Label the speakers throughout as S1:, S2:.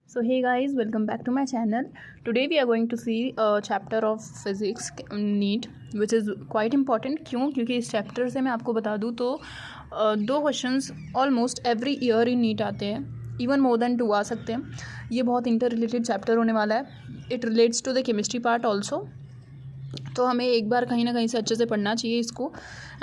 S1: So hey guys, welcome back to my channel. Today we are going to see a chapter of physics NEET which is quite important. क्योंकि इस chapter से मैं आपको बता दूँ तो दो questions almost every year in NEET आते हैं, इवन मोर देन 2 आ सकते हैं. ये बहुत इंटर रिलेटेड चैप्टर होने वाला है. It relates to the chemistry part also. तो हमें एक बार कहीं ना कहीं से अच्छे से पढ़ना चाहिए इसको,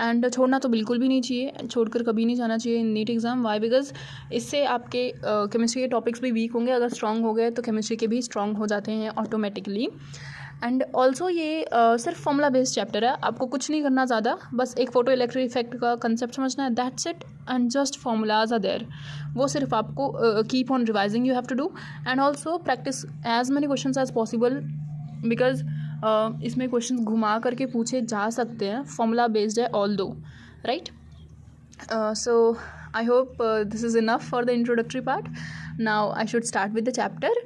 S1: एंड छोड़ना तो बिल्कुल भी नहीं चाहिए, छोड़कर कभी नहीं जाना चाहिए इन नीट एग्ज़ाम. वाई? बिकॉज इससे आपके केमिस्ट्री के टॉपिक्स भी वीक होंगे. अगर स्ट्रांग हो गए तो केमिस्ट्री के भी स्ट्रांग हो जाते हैं ऑटोमेटिकली. एंड ऑल्सो ये सिर्फ फॉर्मूला बेस्ड चैप्टर है. आपको कुछ नहीं करना ज़्यादा, बस एक फोटो इलेक्ट्रिक इफेक्ट का कंसेप्ट समझना है. That's it. And just formulas are there. वो सिर्फ आपको keep on revising you have to do, and also practise as many question as possible. Because इसमें क्वेश्चन घुमा करके पूछे जा सकते हैं. फॉर्मूला बेस्ड है although, right? So I hope this is enough for the introductory part. Now I should start with the chapter.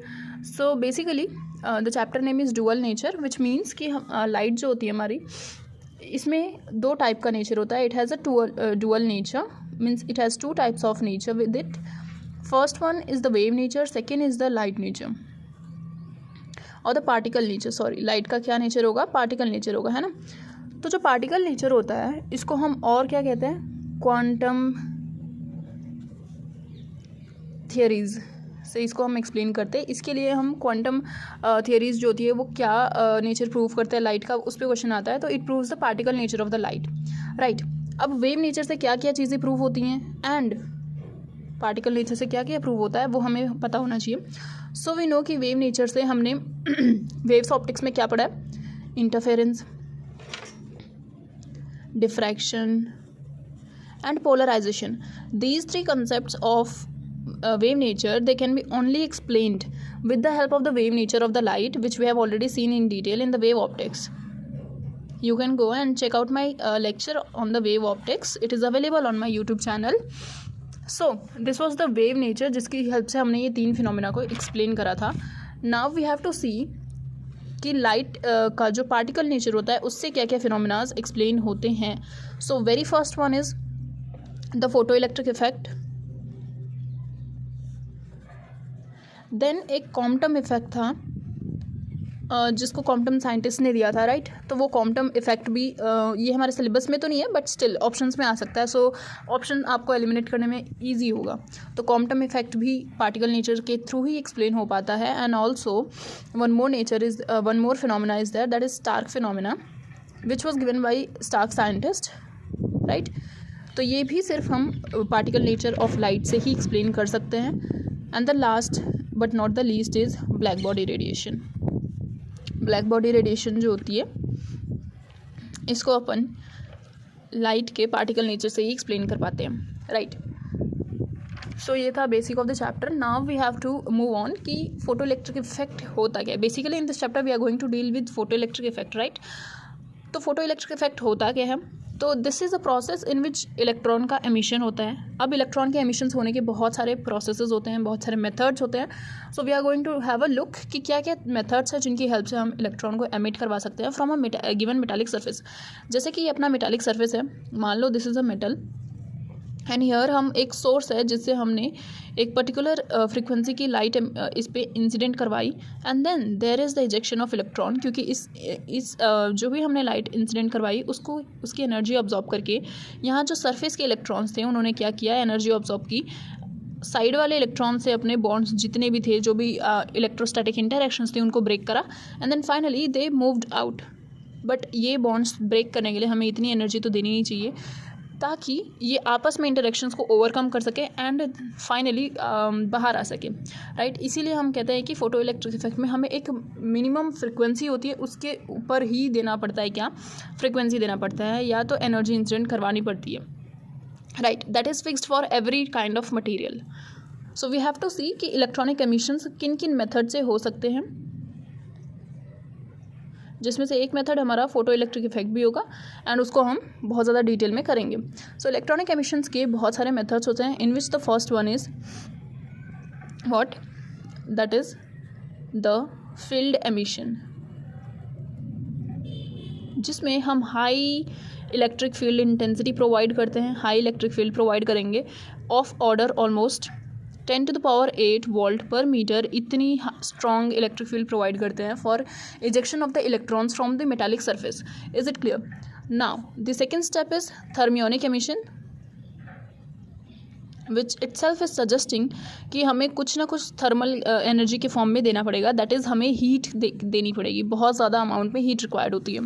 S1: So basically the chapter name is dual nature, which means कि हम light जो होती है हमारी, इसमें 2 type का nature होता है. It has a dual nature, means it has 2 types of nature with it. First one is the wave nature, second is the light nature और the particle nature. Sorry, light का क्या nature होगा? Particle nature होगा, है ना. तो जो particle nature होता है इसको हम और क्या कहते हैं? क्वांटम थियरीज से इसको हम एक्सप्लेन करते हैं. इसके लिए हम क्वांटम थियरीज जो होती है वो क्या नेचर प्रूव करते हैं लाइट का, उस पर क्वेश्चन आता है. तो it proves the particle nature of the light, right. अब वेव नेचर से क्या क्या चीज़ें प्रूव होती हैं एंड पार्टिकल नेचर से क्या क्या प्रूव होता है वो हमें पता होना चाहिए. सो वी नो कि वेव नेचर से हमने वेव्स ऑप्टिक्स में क्या पढ़ा है? Interference, diffraction and polarisation. These 3 concepts of wave nature, they can be only explained with the help of the wave nature of the light, which we have already seen in detail in the wave optics. You can go and check out my lecture on the wave optics. It is available on my YouTube channel. So this was the wave nature, जिसकी help से हमने ये 3 phenomena को explain करा था. Now we have to see कि light का जो पार्टिकल नेचर होता है उससे क्या क्या फिनोमिनाज एक्सप्लेन होते हैं. So very first one is the photo electric effect. Then एक क्वांटम इफेक्ट था जिसको क्वांटम साइंटिस्ट ने दिया था, राइट. तो वो क्वांटम इफेक्ट भी ये हमारे सिलेबस में तो नहीं है, बट स्टिल ऑप्शंस में आ सकता है. सो ऑप्शन आपको एलिमिनेट करने में इजी होगा. तो क्वांटम इफेक्ट भी पार्टिकल नेचर के थ्रू ही एक्सप्लेन हो पाता है. And also one more phenomena is there, that is Stark phenomena, which was given by Stark scientist, right. तो ये भी सिर्फ हम पार्टिकल नेचर ऑफ लाइट से ही एक्सप्लेन कर सकते हैं. And the last but not the least is black body radiation. Black body radiation जो होती है इसको अपन लाइट के पार्टिकल नेचर से ही एक्सप्लेन कर पाते हैं, राइट. सो ये था basic of the chapter. Now we have to move on कि फोटो इलेक्ट्रिक इफेक्ट होता क्या है. Basically in this chapter we are going to deal with photo electric effect, right. तो फोटो इलेक्ट्रिक इफेक्ट होता क्या है? तो this is a process in which electron का एमिशन होता है. अब इलेक्ट्रॉन के एमिशंस होने के बहुत सारे प्रोसेसेस होते हैं, बहुत सारे मेथड्स होते हैं. So we are going to have a look कि क्या क्या मेथड्स हैं जिनकी हेल्प से हम इलेक्ट्रॉन को एमिट करवा सकते हैं from a given metallic surface. जैसे कि ये अपना मेटालिक सर्फेस है, मान लो this is a metal, and here हम एक सोर्स है जिससे हमने एक पर्टिकुलर फ्रीक्वेंसी की लाइट इस पे इंसिडेंट करवाई. And then there is the ejection of electron, क्योंकि इस जो भी हमने लाइट इंसिडेंट करवाई उसको उसकी एनर्जी ऑब्जॉर्ब करके यहाँ जो सरफेस के इलेक्ट्रॉन्स थे उन्होंने क्या किया? एनर्जी ऑब्जॉर्ब की. साइड वाले इलेक्ट्रॉन से अपने बॉन्ड्स जितने भी थे, जो भी इलेक्ट्रोस्टैटिक इंटरैक्शंस थे, उनको ब्रेक करा. And then finally they moved out. But ये बॉन्ड्स ब्रेक करने के लिए हमें इतनी एनर्जी तो देनी नहीं चाहिए ताकि ये आपस में इंटरेक्शंस को ओवरकम कर सके एंड फाइनली बाहर आ सके, राइट. इसीलिए हम कहते हैं कि फोटो इलेक्ट्रिक इफेक्ट में हमें एक मिनिमम फ्रिक्वेंसी होती है, उसके ऊपर ही देना पड़ता है. क्या फ्रिक्वेंसी देना पड़ता है, या तो एनर्जी इंसिडेंट करवानी पड़ती है, right. That is fixed for every kind of material. So we have to see कि इलेक्ट्रॉनिक एमिशंस किन किन मेथड से हो सकते हैं, जिसमें से एक मेथड हमारा फोटो इलेक्ट्रिक इफेक्ट भी होगा, एंड उसको हम बहुत ज़्यादा डिटेल में करेंगे. सो इलेक्ट्रॉनिक एमिशंस के बहुत सारे मेथड्स होते हैं, in which the first one is what? That is the field emission, जिसमें हम high electric field intensity provide करते हैं. हाई इलेक्ट्रिक फील्ड प्रोवाइड करेंगे of order almost 10⁸ volt per metre इतनी स्ट्रॉन्ग इलेक्ट्रिक फील्ड प्रोवाइड करते हैं for ejection of the electrons from the metallic surface. Is it clear? Now the second step is thermionic emission, which itself is suggesting कि हमें कुछ ना कुछ thermal energy के form में देना पड़ेगा. दैट इज़ हमें हीट देनी पड़ेगी, बहुत ज़्यादा अमाउंट में हीट रिक्वायर्ड होती है.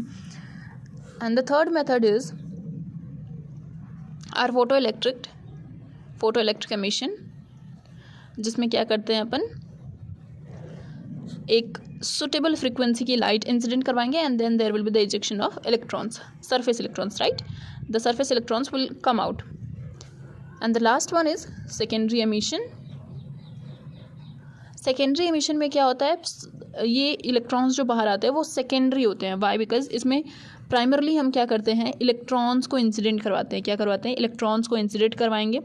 S1: And the third method is our photo electric emission, जिसमें क्या करते हैं अपन, एक सुटेबल फ्रीक्वेंसी की लाइट इंसिडेंट करवाएंगे and then there will be the ejection of electrons, surface electrons, right. The surface electrons will come out. And the last one is secondary emission. Secondary emission में क्या होता है, ये electrons जो बाहर आते हैं वो सेकेंडरी होते हैं. वाई? बिकॉज इसमें प्राइमरली हम क्या करते हैं, इलेक्ट्रॉन्स को इंसिडेंट करवाते हैं. क्या करवाते हैं? इलेक्ट्रॉन्स को इंसिडेंट करवाएंगे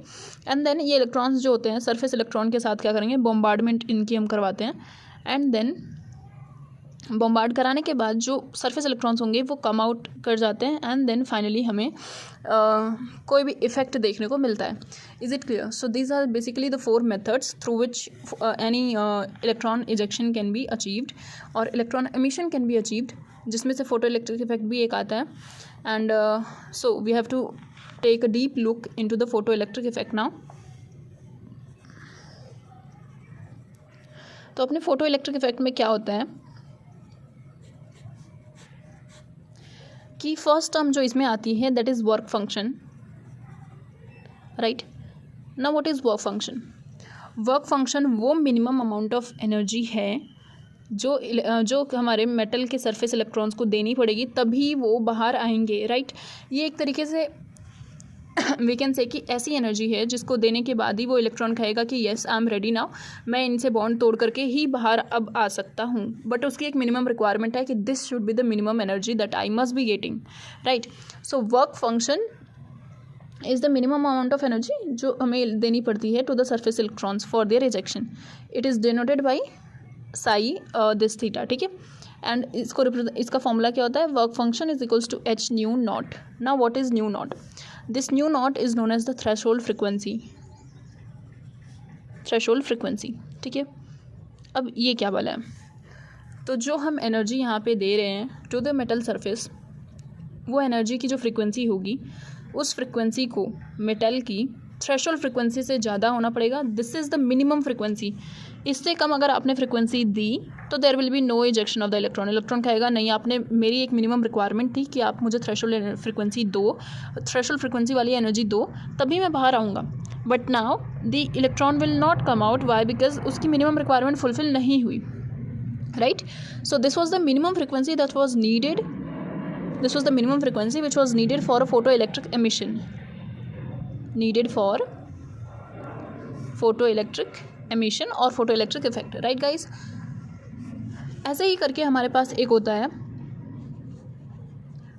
S1: एंड देन ये इलेक्ट्रॉन्स जो होते हैं सरफेस इलेक्ट्रॉन के साथ क्या करेंगे, बॉम्बार्डमेंट इनकी हम करवाते हैं. एंड देन बॉम्बार्ड कराने के बाद जो सरफेस इलेक्ट्रॉन्स होंगे वो कम आउट कर जाते हैं एंड देन फाइनली हमें कोई भी इफेक्ट देखने को मिलता है. Is it clear? So these are basically the 4 methods through which any electron ejection can be achieved और electron emission can be achieved, जिसमें से फोटो इलेक्ट्रिक इफेक्ट भी एक आता है. And so we have to take a deep look into the photo electric effect now. तो अपने photo electric effect में क्या होता है कि फर्स्ट टर्म जो इसमें आती है that is work function, right. Now what is work function? Work function वो मिनिमम अमाउंट ऑफ एनर्जी है जो हमारे मेटल के सरफेस इलेक्ट्रॉन्स को देनी पड़ेगी तभी वो बाहर आएंगे, राइट. ये एक तरीके से वी कैन से कि ऐसी एनर्जी है जिसको देने के बाद ही वो इलेक्ट्रॉन कहेगा कि yes I am ready now, मैं इनसे बॉन्ड तोड़ करके ही बाहर अब आ सकता हूँ. बट उसकी एक मिनिमम रिक्वायरमेंट है कि this should be the minimum energy that I must be getting, right. So work function is the minimum amount of energy जो हमें देनी पड़ती है to the surface electrons for their ejection. It is denoted by psi this theta, ठीक है. And इसका formula क्या होता है, work function is equals to H nu naught. Now what is nu naught? This nu naught is known as the threshold frequency, ठीक है. अब ये क्या वाला है, तो जो हम एनर्जी यहाँ पे दे रहे हैं टू द मेटल सरफेस, वो एनर्जी की जो फ्रिक्वेंसी होगी उस फ्रिक्वेंसी को मेटल की थ्रेशोल्ड फ्रिक्वेंसी से ज़्यादा होना पड़ेगा. This is the minimum frequency. इससे कम अगर आपने फ्रिक्वेंसी दी तो there will be no ejection of the electron. Electron कहेगा नहीं, आपने मेरी एक मिनिमम रिक्वायरमेंट थी कि आप मुझे थ्रेशोल्ड फ्रिक्वेंसी दो, थ्रेशोल्ड फ्रिक्वेंसी वाली एनर्जी दो, तभी मैं बाहर आऊँगा. But now the electron will not come out. Why? Because उसकी मिनिमम रिक्वायरमेंट फुलफिल नहीं हुई, right. So this was the minimum frequency that was needed. This was the minimum frequency which was needed for a photoelectric emission. Needed for photoelectric emission or photoelectric effect, right guys? ऐसे ही करके हमारे पास एक होता है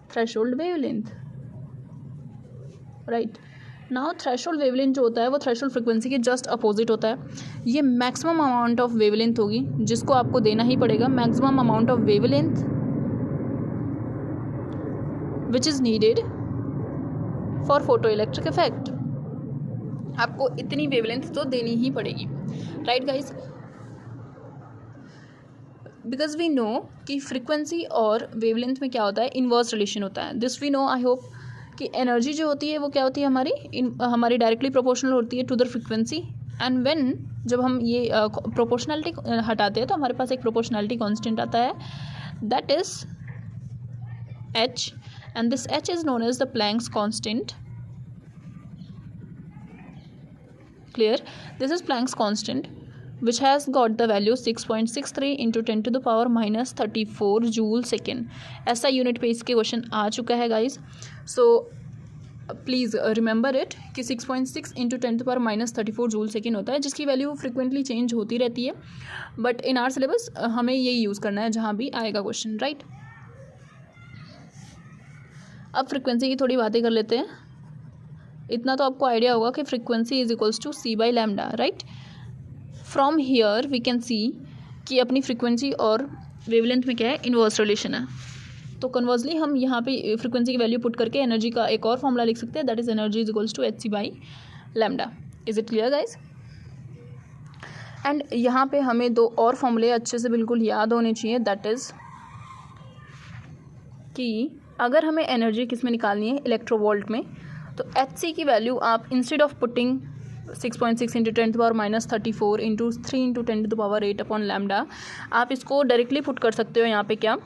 S1: threshold wavelength, right? Now threshold wavelength जो होता है वो threshold frequency के just opposite होता है. ये maximum amount of wavelength होगी जिसको आपको देना ही पड़ेगा. maximum amount of wavelength which is needed for photoelectric effect. आपको इतनी वेवलेंथ तो देनी ही पड़ेगी, right guys. Because we know कि फ्रीक्वेंसी और वेवलेंथ में क्या होता है, इनवर्स रिलेशन होता है. This we know, I hope, कि एनर्जी जो होती है वो क्या होती है हमारी डायरेक्टली प्रोपोर्शनल होती है to the frequency. And when जब हम ये प्रोपोर्शनलिटी हटाते हैं तो हमारे पास एक प्रोपोर्शनलिटी कांस्टेंट आता है, that is h. And this h is known as the Planck's constant. Clear? This is Planck's constant which has got the value 6.63 into 10 to the power minus 34 joule second. ऐसा unit पे इसके question आ चुका है guys. So please remember it कि 6.6 into 10 to the power minus 34 joule second होता है, जिसकी value frequently change होती रहती है. बट इन आवर सिलेबस हमें यही यूज़ करना है जहाँ भी आएगा क्वेश्चन, राइट. अब फ्रिक्वेंसी की थोड़ी बातें कर लेते हैं. इतना तो आपको आइडिया होगा कि frequency is equals to c by lambda, right. From here we can see कि अपनी फ्रिक्वेंसी और वेवलेंथ में क्या है, इनवर्स रिलेशन है. तो कन्वर्सली हम यहाँ पे फ्रिक्वेंसी की वैल्यू पुट करके एनर्जी का एक और फॉर्मूला लिख सकते हैं, that is energy is equals to h c by lambda. Is it clear guys? And यहाँ पे हमें दो और फॉर्मूले अच्छे से बिल्कुल याद होने चाहिए, दैट इज़ कि अगर हमें एनर्जी किस में निकालनी है, इलेक्ट्रोवोल्ट में, तो Hc की वैल्यू आप instead of putting 6.6 into 10⁻34 into 3 into 10⁸ upon lambda, आप इसको डायरेक्टली पुट कर सकते हो यहाँ पे क्या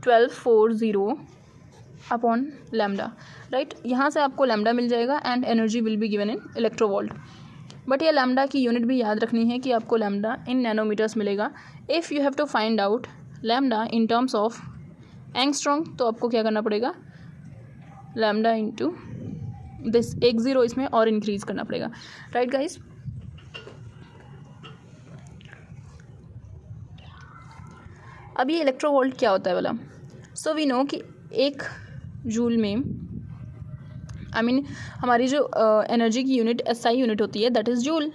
S1: 1240 अपॉन लैम्डा, राइट। यहाँ से आपको लैम्डा मिल जाएगा and energy will be given in electronvolt. But ये लैम्डा की यूनिट भी याद रखनी है कि आपको लैम्डा इन नैनोमीटर्स मिलेगा। If you have to find out lambda in terms of angstrom, तो आपको क्या करना पड़ेगा, लैम्डा इंटू दिस, एक ज़ीरो इसमें और इंक्रीज करना पड़ेगा, राइट गाइस। अब ये इलेक्ट्रोवोल्ट क्या होता है वाला, सो वी नो कि एक जूल में हमारी जो एनर्जी की यूनिट SI यूनिट होती है, दैट इज़ जूल,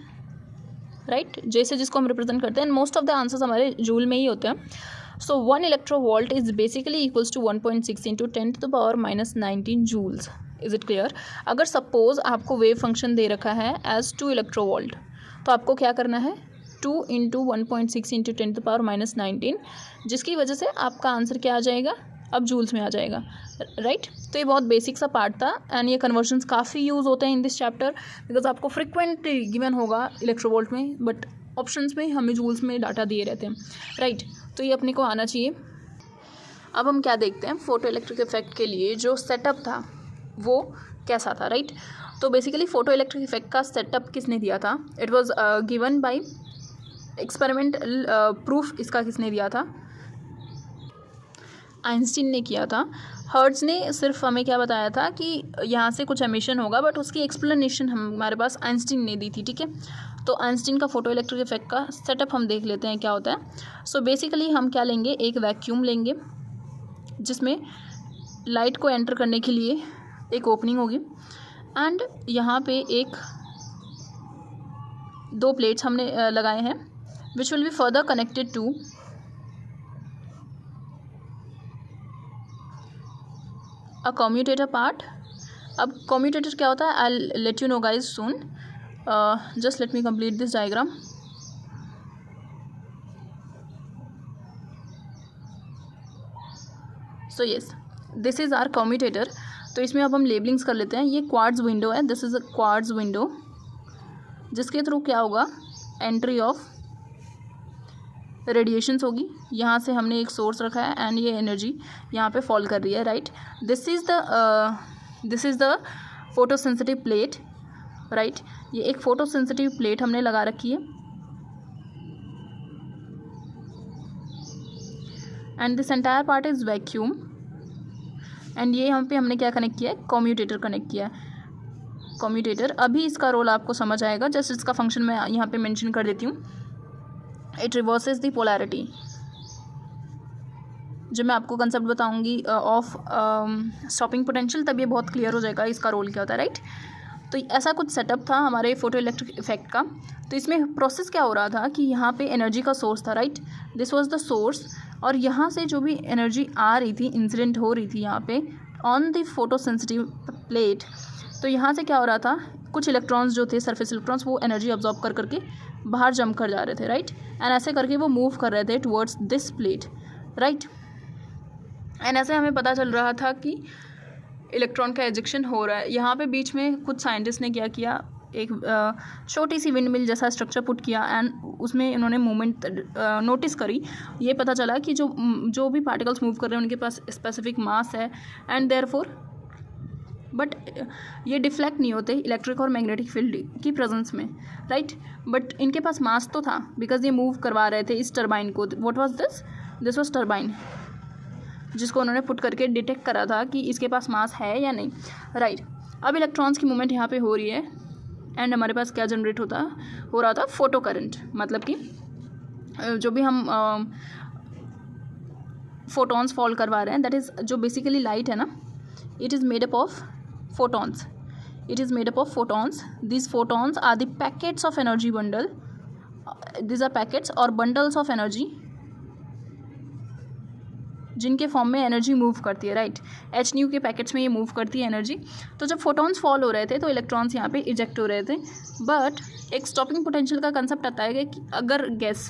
S1: राइट। जैसे जिसको हम रिप्रेजेंट करते हैं, मोस्ट ऑफ द आंसर्स हमारे जूल में ही होते हैं। So 1 electronvolt is basically equals to 1.6 into 10⁻⁻19 joules. Is it clear. अगर सपोज आपको वेव फंक्शन दे रखा है एज 2 इलेक्ट्रोवोल्ट, तो आपको क्या करना है, 2 इंटू 1.6 इंटू 10⁻⁻19, जिसकी वजह से आपका आंसर क्या आ जाएगा, अब जूल्स में आ जाएगा, राइट। तो ये बहुत बेसिक सा पार्ट था एंड ये कन्वर्जन्स काफ़ी यूज़ होते हैं इन दिस चैप्टर, बिकॉज आपको फ्रिक्वेंट गिवन होगा इलेक्ट्रोवोल्ट में, बट ऑप्शंस में हमें जूल्स में डाटा दिए रहते हैं, राइट। तो ये अपने को आना चाहिए। अब हम क्या देखते हैं, फोटो इलेक्ट्रिक इफेक्ट के लिए जो सेटअप था वो कैसा था, राइट। तो बेसिकली फोटो इलेक्ट्रिक इफेक्ट का सेटअप किसने दिया था, it was given by experimental proof, इसका किसने दिया था, आइंस्टीन ने किया था। हर्ट्ज ने सिर्फ हमें क्या बताया था कि यहाँ से कुछ एमिशन होगा, बट उसकी एक्सप्लेनेशन हमारे पास आइंस्टीन ने दी थी, ठीक है। तो आइंस्टीन का फोटो इलेक्ट्रिक इफेक्ट का सेटअप हम देख लेते हैं क्या होता है। सो बेसिकली हम क्या लेंगे, एक वैक्यूम लेंगे जिसमें लाइट को एंटर करने के लिए एक ओपनिंग होगी एंड यहाँ पे एक दो प्लेट्स हमने लगाए हैं which will be further connected to a commutator part. अब कम्यूटेटर क्या होता है, I let you know guys soon, just let me complete this diagram. So yes, this is our commutator. तो इसमें अब हम लेबलिंग्स कर लेते हैं। ये क्वार्ट्ज विंडो है, this is a quartz window, जिसके थ्रू क्या होगा, एंट्री ऑफ रेडिएशंस होगी। यहाँ से हमने एक सोर्स रखा है एंड ये एनर्जी यहाँ पे फॉल कर रही है, right. This is the photo sensitive plate, right. ये एक फोटो सेंसिटिव प्लेट हमने लगा रखी है and this entire part is vacuum and ये यहाँ पे हमने क्या कनेक्ट किया है, कम्यूटेटर कनेक्ट किया है, कम्यूटेटर। अभी इसका रोल आपको समझ आएगा, जस्ट इसका फंक्शन मैं यहाँ पे मेंशन कर देती हूँ। It reverses the polarity. जब मैं आपको कंसेप्ट बताऊंगी ऑफ स्टॉपिंग पोटेंशियल, तब ये बहुत क्लियर हो जाएगा इसका रोल क्या होता है, राइट। तो ऐसा कुछ सेटअप था हमारे फोटो इलेक्ट्रिक इफेक्ट का। तो इसमें प्रोसेस क्या हो रहा था कि यहाँ पे एनर्जी का सोर्स था, right, this was the source, और यहाँ से जो भी एनर्जी आ रही थी, इंसिडेंट हो रही थी यहाँ पे on the photo sensitive plate, तो यहाँ से क्या हो रहा था, कुछ इलेक्ट्रॉन्स जो थे, सरफेस इलेक्ट्रॉन्स, वो एनर्जी अब्जॉर्ब कर करके बाहर जंप कर जा रहे थे, राइट। एंड ऐसे करके वो मूव कर रहे थे towards this plate, right. And ऐसे हमें पता चल रहा था कि इलेक्ट्रॉन का एजेक्शन हो रहा है। यहाँ पे बीच में कुछ साइंटिस्ट ने क्या किया, एक छोटी सी विंड मिल जैसा स्ट्रक्चर पुट किया एंड उसमें इन्होंने मूवमेंट नोटिस करी। ये पता चला कि जो भी पार्टिकल्स मूव कर रहे हैं उनके पास स्पेसिफिक मास है एंड देयरफॉर, बट ये डिफ्लेक्ट नहीं होते इलेक्ट्रिक और मैग्नेटिक फील्ड की प्रेजेंस में, राइट। बट इनके पास मास तो था बिकॉज ये मूव करवा रहे थे इस टरबाइन को। What was this was turbine, जिसको उन्होंने पुट करके डिटेक्ट करा था कि इसके पास मास है या नहीं, राइट। अब इलेक्ट्रॉन्स की मूवमेंट यहाँ पे हो रही है एंड हमारे पास क्या जनरेट हो रहा था, फोटो करंट। मतलब कि जो भी हम फोटॉन्स फॉल करवा रहे हैं, दैट इज़ जो बेसिकली लाइट है ना, it is made up of photons. It is made up of photons. These photons are the packets of energy bundle. These are packets or bundles of energy जिनके form में energy move करती है, right. H new के packets में ये move करती है energy. तो जब फोटॉन्स फॉल हो रहे थे तो इलेक्ट्रॉन्स यहाँ पे इजेक्ट हो रहे थे। बट एक स्टॉपिंग पोटेंशियल का कंसेप्ट आता है कि अगर गैस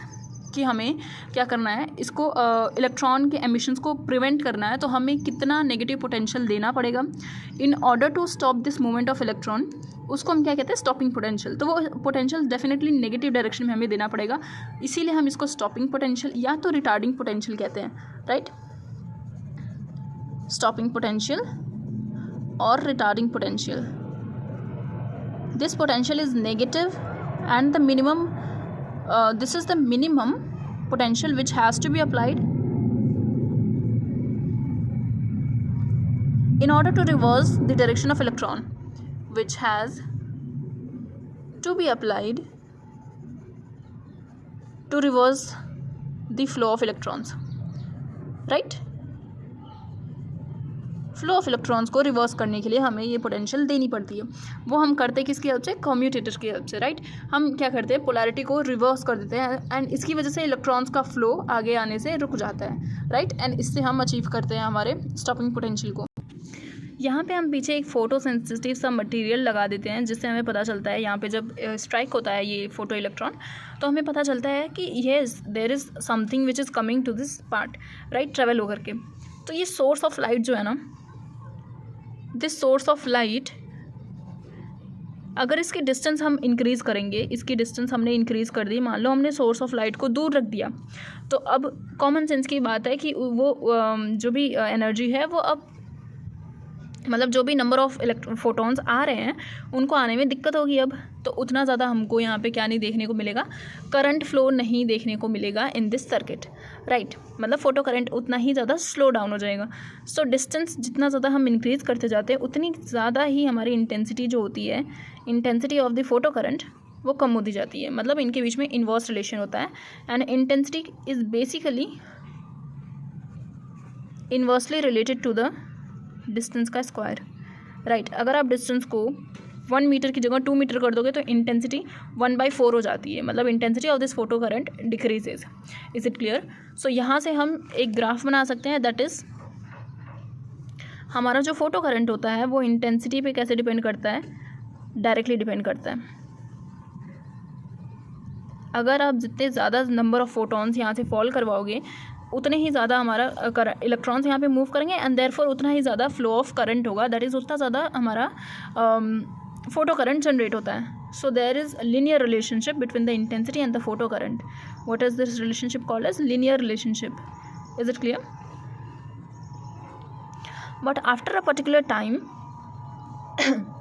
S1: कि हमें क्या करना है, इसको इलेक्ट्रॉन के एमिशंस को प्रिवेंट करना है, तो हमें कितना नेगेटिव पोटेंशियल देना पड़ेगा in order to stop this movement of electron, उसको हम क्या कहते हैं, स्टॉपिंग पोटेंशियल। तो वो पोटेंशियल डेफिनेटली नेगेटिव डायरेक्शन में हमें देना पड़ेगा, इसीलिए हम इसको स्टॉपिंग पोटेंशियल या तो रिटार्डिंग पोटेंशियल कहते हैं, राइट। स्टॉपिंग पोटेंशियल और retarding potential. This potential is negative and the minimum this is the minimum potential which has to be applied in order to reverse the direction of electron, which has to be applied to reverse the flow of electrons, right। Flow of electrons को reverse करने के लिए हमें ये potential देनी पड़ती है। वो हम करते हैं किसकी हेल्प से, कम्यूटेटर की हेल्प से, राइट। हम क्या करते हैं, पोलैरिटी को रिवर्स कर देते हैं एंड इसकी वजह से इलेक्ट्रॉन्स का फ्लो आगे आने से रुक जाता है, राइट। एंड इससे हम अचीव करते हैं हमारे स्टॉपिंग पोटेंशियल को। यहाँ पे हम पीछे एक फ़ोटो सेंसिटिव सा मटेरियल लगा देते हैं, जिससे हमें पता चलता है यहाँ पे जब स्ट्राइक होता है ये फोटो इलेक्ट्रॉन, तो हमें पता चलता है कि yes there is something which is coming to this part, right, travel होकर के। तो ये सोर्स ऑफ लाइट जो है ना, दिस सोर्स ऑफ लाइट, अगर इसकी डिस्टेंस हम इंक्रीज़ करेंगे, इसकी डिस्टेंस हमने इंक्रीज़ कर दी, मान लो हमने सोर्स ऑफ लाइट को दूर रख दिया, तो अब कॉमन सेंस की बात है कि वो जो भी एनर्जी है वो अब मतलब जो भी नंबर ऑफ फोटॉन्स आ रहे हैं उनको आने में दिक्कत होगी अब, तो उतना ज़्यादा हमको यहाँ पे क्या नहीं देखने को मिलेगा, करंट फ्लो नहीं देखने को मिलेगा इन दिस सर्किट, राइट। मतलब फोटो करंट उतना ही ज़्यादा स्लो डाउन हो जाएगा। सो डिस्टेंस जितना ज़्यादा हम इंक्रीज़ करते जाते हैं उतनी ज़्यादा ही हमारी इंटेंसिटी जो होती है, intensity of the photo current, वो कम होती जाती है। मतलब इनके बीच में इन्वर्स रिलेशन होता है and intensity is basically inversely related to the distance का स्क्वायर, राइट। अगर आप डिस्टेंस को 1 मीटर की जगह 2 मीटर कर दोगे तो इंटेंसिटी 1/4 हो जाती है। मतलब intensity of this photo current decreases. Is it clear? So यहाँ से हम एक ग्राफ बना सकते हैं, दैट इज़ हमारा जो फोटो करंट होता है वो इंटेंसिटी पे कैसे डिपेंड करता है, डायरेक्टली डिपेंड करता है। अगर आप जितने ज़्यादा नंबर ऑफ फोटॉन्स यहाँ से फॉल करवाओगे उतने ही ज़्यादा हमारा इलेक्ट्रॉन्स यहाँ पे मूव करेंगे एंड देयरफॉर उतना ही ज़्यादा फ्लो ऑफ करंट होगा, दैट इज़ उतना ज़्यादा हमारा फोटो करंट जनरेट होता है। So there is linear relationship between the intensity and the photo current. What is this relationship called as linear relationship. Is it clear? But after a particular time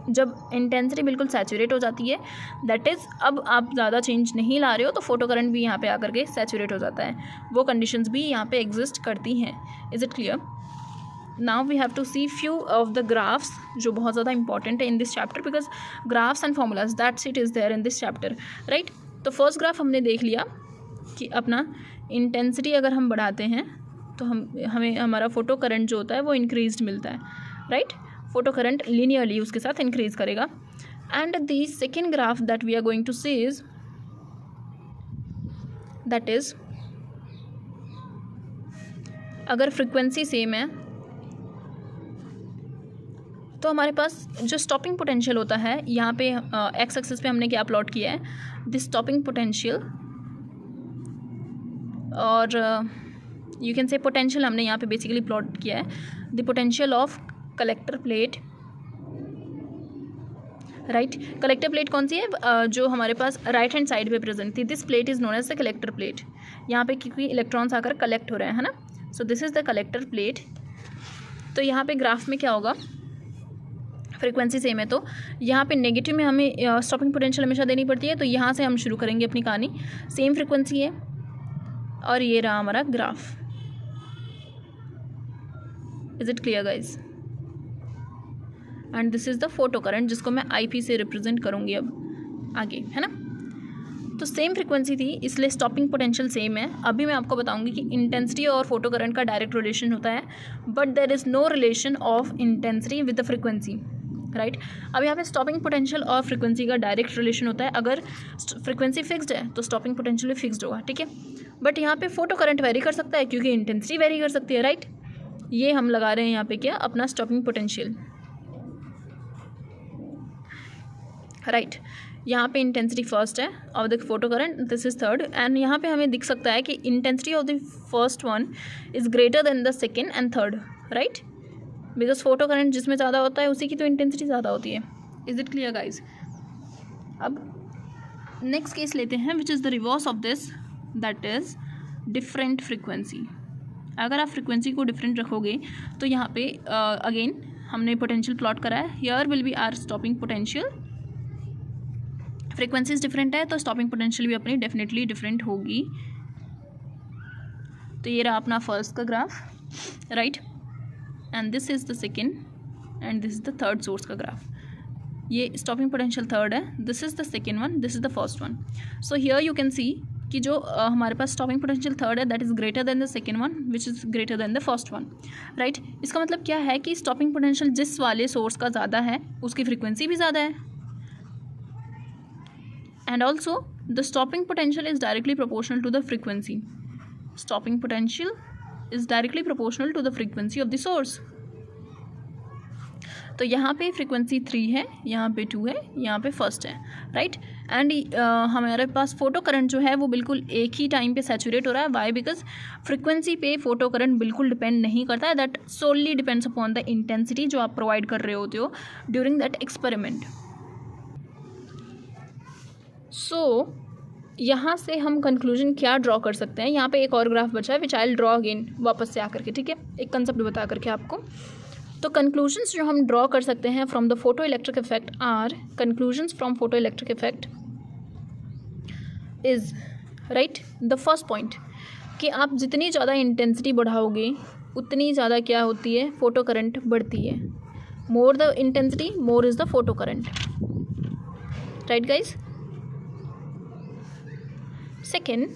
S1: जब intensity बिल्कुल saturate हो जाती है, that is अब आप ज़्यादा change नहीं ला रहे हो, तो फोटो करंट भी यहाँ पे आकर के सैचुरेट हो जाता है। वो कंडीशंस भी यहाँ पे एग्जिस्ट करती हैं। Is it clear? Now we have to see few of the graphs जो बहुत ज़्यादा इंपॉर्टेंट है in this chapter, because graphs and formulas that's it is there in this chapter, right. तो फर्स्ट ग्राफ हमने देख लिया कि अपना इंटेंसिटी अगर हम बढ़ाते हैं तो हमें हमारा फोटो करंट जो होता है वो इंक्रीज्ड मिलता है, राइट। फोटो करंट लीनियरली उसके साथ इंक्रीज करेगा। And the second graph that we are going to see is that is अगर फ्रिक्वेंसी सेम है तो हमारे पास जो स्टॉपिंग पोटेंशियल होता है, यहाँ पे एक्स एक्सिस पे हमने क्या प्लॉट किया है, दिस स्टॉपिंग पोटेंशियल, और यू कैन से पोटेंशियल हमने यहाँ पे बेसिकली प्लॉट किया है, the potential of collector plate, right. Collector plate कौन सी है, जो हमारे पास राइट हैंड साइड पे प्रेजेंट थी। This plate is known as the collector plate. यहाँ पे क्योंकि इलेक्ट्रॉन्स आकर कलेक्ट हो रहे हैं, है ना, so this is the collector plate. तो यहाँ पे ग्राफ में क्या होगा, फ्रीक्वेंसी सेम है तो यहाँ पे नेगेटिव में हमें स्टॉपिंग पोटेंशियल हमेशा देनी पड़ती है। तो यहाँ से हम शुरू करेंगे अपनी कहानी। सेम फ्रीक्वेंसी है और ये रहा हमारा graph. Is it clear guys? And this is the photo current जिसको मैं IP से रिप्रेजेंट करूँगी अब आगे, है ना। तो सेम फ्रीक्वेंसी थी इसलिए स्टॉपिंग पोटेंशियल सेम है। अभी मैं आपको बताऊंगी कि इंटेंसिटी और फोटो करंट का डायरेक्ट रिलेशन होता है, but there is no relation of intensity with the frequency, right. अब यहाँ पे स्टॉपिंग पोटेंशियल और फ्रीक्वेंसी का डायरेक्ट रिलेशन होता है। अगर फ्रीक्वेंसी फिक्स्ड है तो स्टॉपिंग पोटेंशियल भी फिक्स्ड होगा, ठीक है। बट यहाँ पे फोटो करंट वेरी कर सकता है क्योंकि इंटेंसिटी वेरी कर सकती है, राइट। ये हम लगा रहे हैं यहाँ पे क्या, अपना स्टॉपिंग पोटेंशियल, राइट। यहाँ पे इंटेंसिटी फर्स्ट है of the photo current, this is third, and यहाँ पे हमें दिख सकता है कि intensity of the first one is greater than the second and third, right, because photo current जिसमें ज़्यादा होता है उसी की तो इंटेंसिटी ज़्यादा होती है। Is it clear guys? अब नेक्स्ट केस लेते हैं which is the reverse of this, that is different frequency. अगर आप फ्रिक्वेंसी को डिफरेंट रखोगे तो यहाँ पे अगेन हमने पोटेंशियल प्लॉट करा है, here will be our stopping potential, frequencies different है तो स्टॉपिंग पोटेंशियल भी अपनी डेफिनेटली डिफरेंट होगी। तो ये रहा अपना फर्स्ट का graph, right, and this is the second and this is the third source का ग्राफ। ये स्टॉपिंग पोटेंशियल थर्ड है, this is the second one, this is the first one. So here you can see कि जो हमारे पास stopping potential third है that is greater than the second one which is greater than the first one, right. इसका मतलब क्या है कि stopping potential जिस वाले सोर्स का ज़्यादा है उसकी फ्रिक्वेंसी भी ज़्यादा है, and also the stopping potential is directly proportional to the frequency, stopping potential is directly proportional to the frequency of the source. तो यहाँ पे फ्रिक्वेंसी 3 है, यहाँ पे 2 है, यहाँ पे फर्स्ट है, राइट। एंड हमारे पास फोटो करंट जो है वो बिल्कुल एक ही टाइम पे सैचुरेट हो रहा है, वाई, बिकॉज फ्रिक्वेंसी पे फोटो करंट बिल्कुल डिपेंड नहीं करता है, that solely depends upon the intensity जो आप प्रोवाइड कर रहे होते हो ड्यूरिंग दैट एक्सपेरिमेंट। सो यहाँ से हम कंक्लूजन क्या ड्रॉ कर सकते हैं, यहाँ पे एक और ग्राफ बचा है विच आई विल ड्रॉ अगेन वापस से आकर के, ठीक है, एक कंसेप्ट बता करके आपको। तो कंक्लूजन्स जो हम ड्रॉ कर सकते हैं from the photo electric effect are, conclusions from photo electric effect is, right, the first point कि आप जितनी ज़्यादा इंटेंसिटी बढ़ाओगे उतनी ज़्यादा क्या होती है, फोटो करंट बढ़ती है। More the intensity more is the photo current, right guys. Second,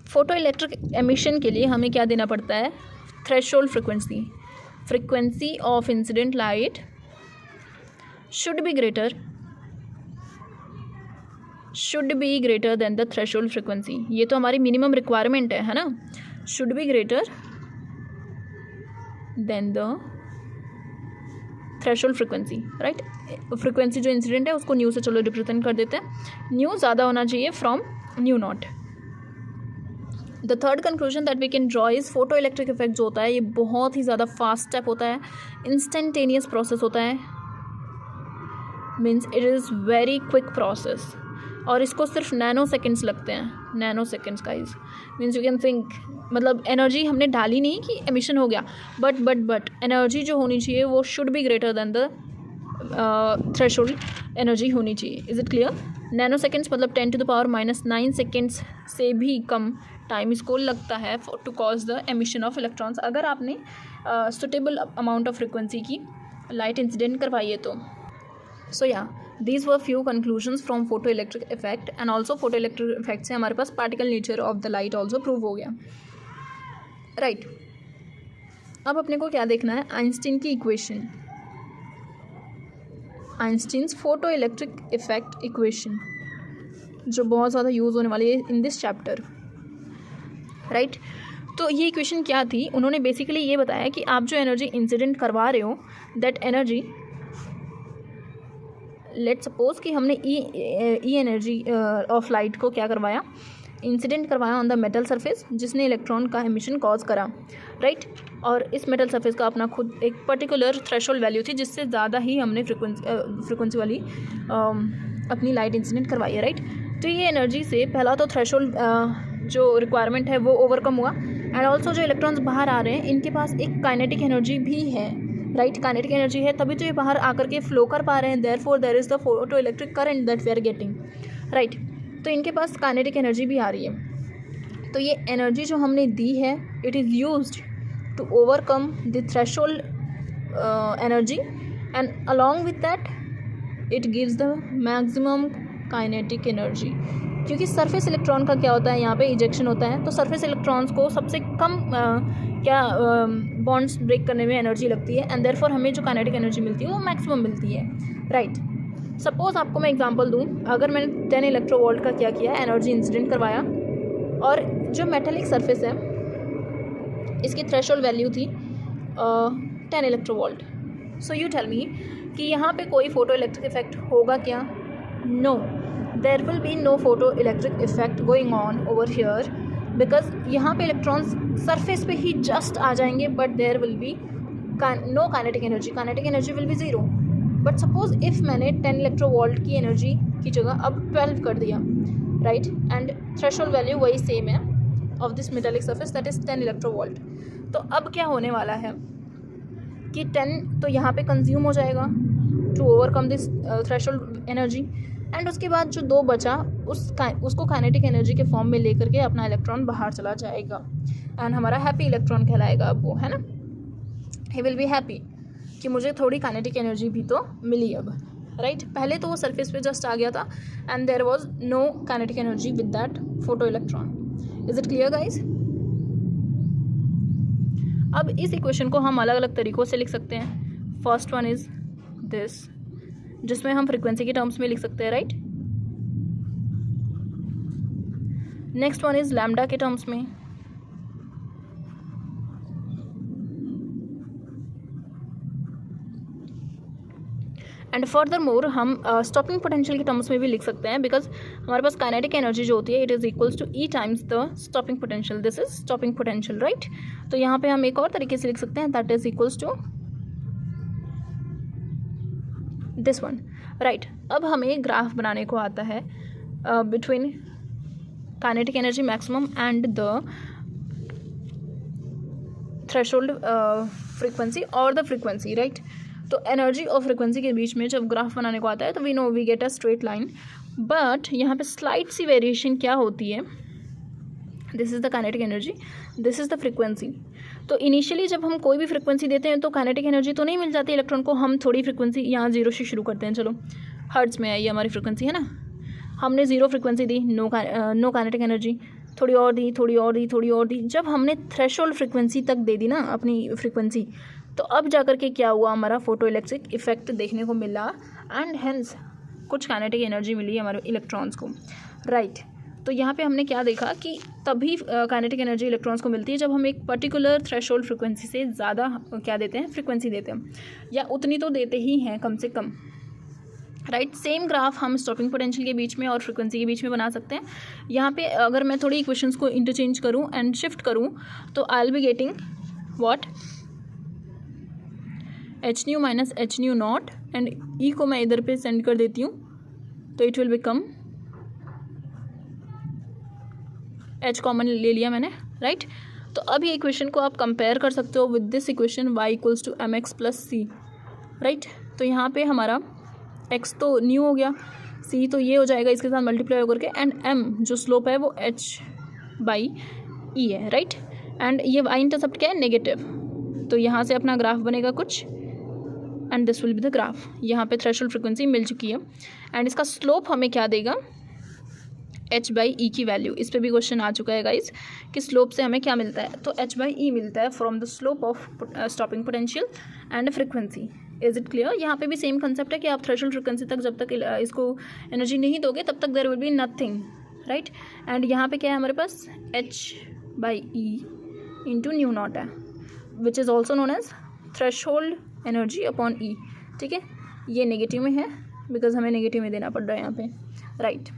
S1: photo electric emission के लिए हमें क्या देना पड़ता है, threshold frequency, frequency of incident light should be greater than the threshold frequency. ये तो हमारी मिनिमम रिक्वायरमेंट है ना, should be greater than the threshold frequency, right. Frequency जो इंसिडेंट है उसको न्यू से चलो रिप्रेजेंट कर देते हैं, न्यू ज़्यादा होना चाहिए from nu naught. The third conclusion that we can draw is photo electric effect जो होता है ये बहुत ही ज़्यादा फास्ट स्टेप होता है, इंस्टेंटेनियस प्रोसेस होता है, means it is very quick process, और इसको सिर्फ नैनो सेकेंड्स लगते हैं, nano seconds guys, means you can think, मतलब एनर्जी हमने डाली नहीं कि एमिशन हो गया, बट एनर्जी जो होनी चाहिए वो should be greater than the threshold energy होनी चाहिए। Is it clear? Nano seconds मतलब 10⁻⁹ सेकेंड्स से भी कम टाइम इसको लगता है to cause the emission of electrons, अगर आपने सुटेबल अमाउंट ऑफ फ्रिक्वेंसी की लाइट इंसिडेंट करवाई है तो। सो या these were few conclusions from photo electric effect, and also photo electric effect से हमारे पास particle nature of the light also prove हो गया, राइट। अब अपने को क्या देखना है, आइंस्टीन की equation, Einstein's photo electric effect equation, जो बहुत ज़्यादा यूज़ होने वाली है इन दिस चैप्टर, राइट। तो ये इक्वेशन क्या थी, उन्होंने बेसिकली ये बताया कि आप जो एनर्जी इंसिडेंट करवा रहे हो, दैट एनर्जी, लेट सपोज कि हमने ई एनर्जी ऑफ लाइट को क्या करवाया, इंसिडेंट करवाया ऑन द मेटल सरफेस, जिसने इलेक्ट्रॉन का एमिशन कॉज करा, राइट। और इस मेटल सरफेस का अपना खुद एक पर्टिकुलर थ्रेशोल्ड वैल्यू थी, जिससे ज़्यादा ही हमने फ्रिक्वेंसी वाली अपनी लाइट इंसिडेंट करवाई है, राइट। तो ये एनर्जी से पहला तो थ्रेशोल्ड जो रिक्वायरमेंट है वो ओवरकम हुआ, एंड ऑल्सो जो इलेक्ट्रॉन्स बाहर आ रहे हैं इनके पास एक काइनेटिक एनर्जी भी है, राइट। काइनेटिक एनर्जी है तभी तो ये बाहर आकर के फ्लो कर पा रहे हैं, therefore there is the photo electric current that we are getting, right. तो इनके पास काइनेटिक एनर्जी भी आ रही है, तो ये एनर्जी जो हमने दी है it is used to overcome the threshold energy, and along with that it gives the maximum kinetic energy, क्योंकि सरफेस इलेक्ट्रॉन का क्या होता है, यहाँ पे इजेक्शन होता है, तो सरफेस इलेक्ट्रॉन्स को सबसे कम बॉन्ड्स ब्रेक करने में एनर्जी लगती है, एंड देयरफॉर हमें जो काइनेटिक एनर्जी मिलती है वो मैक्सिमम मिलती है, राइट। सपोज आपको मैं एग्जांपल दूं, अगर मैंने 10 इलेक्ट्रोवोल्ट का क्या किया, एनर्जी इंसिडेंट करवाया, और जो मेटेलिक सरफेस है इसकी थ्रेशोल्ड वैल्यू थी 10 electronvolt. So you tell me कि यहाँ पे कोई फोटो इलेक्ट्रिक इफेक्ट होगा क्या? No, there will be no photo electric effect going on over here, because यहाँ पे इलेक्ट्रॉन्स सरफेस पे ही जस्ट आ जाएंगे, but there will be no kinetic energy will be zero. But suppose if मैंने 10 electronvolt की एनर्जी की जगह अब 12 कर दिया, राइट, एंड थ्रेशोल्ड वैल्यू वही सेम है of this metallic surface, that is 10 electronvolt. तो अब क्या होने वाला है कि 10 तो यहाँ पे कंज्यूम हो जाएगा to overcome this threshold energy, and उसके बाद जो 2 बचा उसको काइनेटिक एनर्जी के फॉर्म में लेकर के अपना इलेक्ट्रॉन बाहर चला जाएगा, एंड हमारा हैप्पी इलेक्ट्रॉन कहलाएगा अब वो, है ना. ही विल बी हैप्पी कि मुझे थोड़ी काइनेटिक एनर्जी भी तो मिली अब, राइट. पहले तो वो सरफेस पे जस्ट आ गया था and there was no kinetic energy with that photo electron. Is it clear guys? अब इस इक्वेशन को हम अलग अलग तरीक़ों से लिख सकते हैं. फर्स्ट वन इज़ दिस, जिसमें हम फ्रीक्वेंसी के टर्म्स में लिख सकते हैं, right. Next one is lambda के टर्म्स में. एंड फर्दर मोर हम स्टॉपिंग पोटेंशियल के टर्म्स में भी लिख सकते हैं, बिकॉज हमारे पास काइनेटिक एनर्जी जो होती है it is equals to e times the stopping potential. This is stopping potential, right. तो यहाँ पे हम एक और तरीके से लिख सकते हैं, that is equals to this one, right. अब हमें ग्राफ बनाने को आता है between kinetic energy maximum and the threshold frequency और द फ्रीक्वेंसी, राइट. तो एनर्जी और फ्रीक्वेंसी के बीच में जब ग्राफ बनाने को आता है तो we know we get a straight line, but यहाँ पे स्लाइट सी वेरिएशन क्या होती है. This is the kinetic energy, this is the frequency. तो इनिशियली जब हम कोई भी फ्रीक्वेंसी देते हैं तो काइनेटिक एनर्जी तो नहीं मिल जाती इलेक्ट्रॉन को. हम थोड़ी फ्रीक्वेंसी यहाँ 0 से शुरू करते हैं, चलो हर्ट्ज में आई हमारी फ्रीक्वेंसी, है ना. हमने 0 फ्रीक्वेंसी दी, नो काइनेटिक एनर्जी, थोड़ी और दी, थोड़ी और दी, थोड़ी और दी. जब हमने थ्रेशोल्ड फ्रीक्वेंसी तक दे दी ना अपनी फ्रीक्वेंसी, तो अब जाकर के क्या हुआ, हमारा फोटो इलेक्ट्रिक इफेक्ट देखने को मिला, एंड हेंस कुछ काइनेटिक एनर्जी मिली हमारे इलेक्ट्रॉन्स को, राइट. तो यहाँ पे हमने क्या देखा कि तभी काइनेटिक एनर्जी इलेक्ट्रॉन्स को मिलती है जब हम एक पर्टिकुलर थ्रेशोल्ड फ्रीक्वेंसी से ज़्यादा क्या देते हैं, फ्रीक्वेंसी देते हैं, या उतनी तो देते ही हैं कम से कम, राइट. सेम ग्राफ हम स्टॉपिंग पोटेंशियल के बीच में और फ्रीक्वेंसी के बीच में बना सकते हैं. यहाँ पे अगर मैं थोड़ी इक्वेशंस को इंटरचेंज करूँ एंड शिफ्ट करूँ तो I will be getting what, H nu minus H nu naught, and E को मैं इधर पे सेंड कर देती हूँ तो it will become, H common ले लिया मैंने, राइट. तो अब ये इक्वेशन को आप कंपेयर कर सकते हो with this equation y equals to m x plus c, right. तो यहाँ पे हमारा एक्स तो न्यू हो गया, सी तो ये हो जाएगा इसके साथ मल्टीप्लाई होकर के, एंड एम जो स्लोप है वो एच बाई ई है, राइट. एंड ये वाई इंटरसेप्ट क्या है, नेगेटिव. तो यहाँ से अपना ग्राफ बनेगा कुछ, and this will be the graph. यहाँ पे थ्रेशोल्ड फ्रीक्वेंसी मिल चुकी है, एंड इसका स्लोप हमें क्या देगा, एच बाई ई की वैल्यू. इस पर भी क्वेश्चन आ चुका है गाइज कि स्लोप से हमें क्या मिलता है, तो एच बाई ई मिलता है from the slope of stopping potential and frequency. Is it clear? यहाँ पे भी सेम कंसेप्ट है कि आप थ्रेशोल्ड फ्रीक्वेंसी तक जब तक इसको एनर्जी नहीं दोगे तब तक there will be nothing, right. And यहाँ पे क्या है हमारे पास, H by E into nu naught है, which is also known as threshold energy upon E, ठीक है. ये नेगेटिव में है बिकॉज हमें नेगेटिव में देना पड़ रहा है यहाँ पे, राइट.